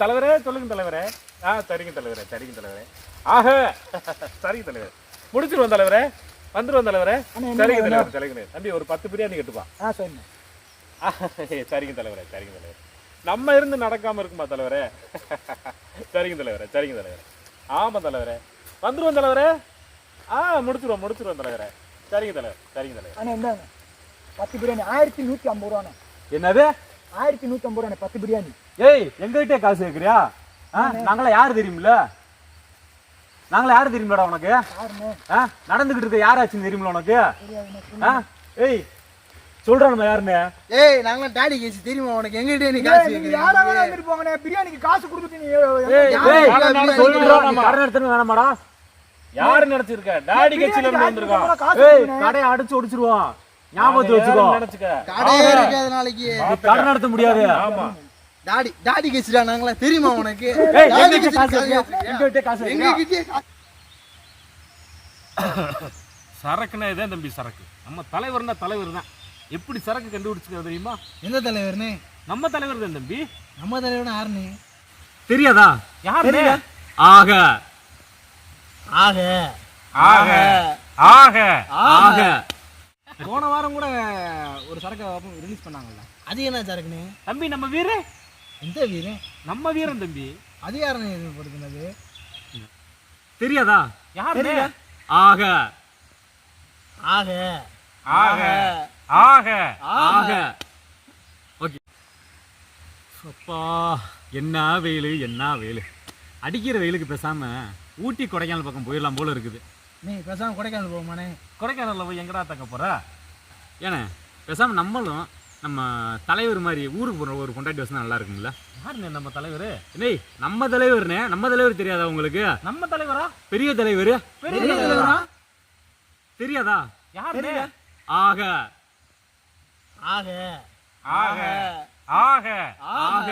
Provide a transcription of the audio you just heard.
தலைவரே சொல்லுங்க தலைவரே. சரிங்க தலைவரே, சரிங்க தலைவரே. ஆக சரிங்க தலைவர், முடிச்சிருவோம் தலைவரே, வந்துருவோம் தலைவரே. சரிங்க தலைவர், சரிங்க தம்பி, ஒரு 10 பிரியாணி கட்டுப்பா. சரிங்க. சரிங்க தலைவரே, சரிங்க தலைவர். நம்ம இருந்து நடக்காம இருக்குமா தலைவரே? சரிங்க தலைவரே, சரிங்க தலைவரே. ஆமா தலைவரே, வந்துருவோம் தலைவரே. முடிச்சிருவோம் தலைவரே. சரிங்க தலைவர், சரிங்க தலைவர். அண்ணா இந்தாங்க 10 பிரியாணி 1150 ரூபாண்ணே. என்னது 1150 ரூபாண்ணே 10 பிரியாணி. ஏய் எங்ககிட்டே காசு கேட்குறியா? நாங்களா யாரு தெரியுமில்ல? நாங்களா யாரு தெரியுமில்லடா உனக்கு? நடந்துகிட்டு இருக்க யாராச்சும் தெரியுமில்ல உனக்கு? ஏய் சொல்றா நம்ம யாருன்னு? ஏய் நாங்க டாடி கேசி தெரியுமா உனக்கு? எங்ககிட்ட நீ காசு கேக்குறீங்க? யாரா வேணா வந்துட்டு போங்கண்ணே, பிரியாணிக்கு காசு கொடுத்துட்டு நீ கடன் எடுத்துன்னு வேணாமாடா? யாரு நினைச்சிருக்க? டாடி கட்சியில இருந்து வந்திருக்கான். ஏய் கடையை அடிச்சு ஒடிச்சிருவோம், ஞாபகத்துல வச்சுக்கோ. கடையே இருக்காது நாளைக்கு, கடன் நடத்த முடியாது. ஆமா, டாடி கேசிடா நாங்களா தெரியுமா உனக்கு? சரக்குன்னா இதான் தம்பி சரக்கு. நம்ம தலைவர்னா தலைவர் தான். எப்படி சரக்கு கண்டுபிடிச்சுக்க தெரியுமா? எந்த தலைவர்னே? நம்ம தலைவர் தான் தம்பி. நம்ம தலைவர்னா யாருன்னு தெரியாதா? யாரு? ஆக ஆக ஆக ஆக ஆக போன வாரம் கூட ஒரு சரக்கு ரிலீஸ் பண்ணாங்கல்ல, அது என்ன சரக்குன்னு? தம்பி நம்ம வீரன். எந்த வீரன்? நம்ம வீரன் தம்பி. அது யாருன்னு எதிர்பார்க்கிறது? தெரியாதா? யாரு? ஆக ஆக ஆக ஆக ஆக. ஓகே. அப்பா என்ன வெயில், என்ன வெயில். அடிக்கிற வெயிலுக்கு பேசாம ஊட்டி கொடைக்கானல் பக்கம் போயிடலாம் போல இருக்குது. நீ பேசாம கொடைக்கானல் போமானே? கொடைக்கானல்ல போய் எங்கடா தங்க போற? ஏன்னா பேசாம நம்மளும் நம்ம தலைவர் மாதிரி ஊருக்கு போகிற ஒரு கொண்டாட்டி வசனம் நல்லா இருக்குங்களா? யாருண்ணே நம்ம தலைவர்? டேய் நம்ம தலைவர்னே. நம்ம தலைவர் தெரியாதா உங்களுக்கு? நம்ம தலைவரா? பெரிய தலைவர். பெரிய தலைவரா? தெரியாதா? யாரு? ஆக ஆக ஆக ஆக ஆக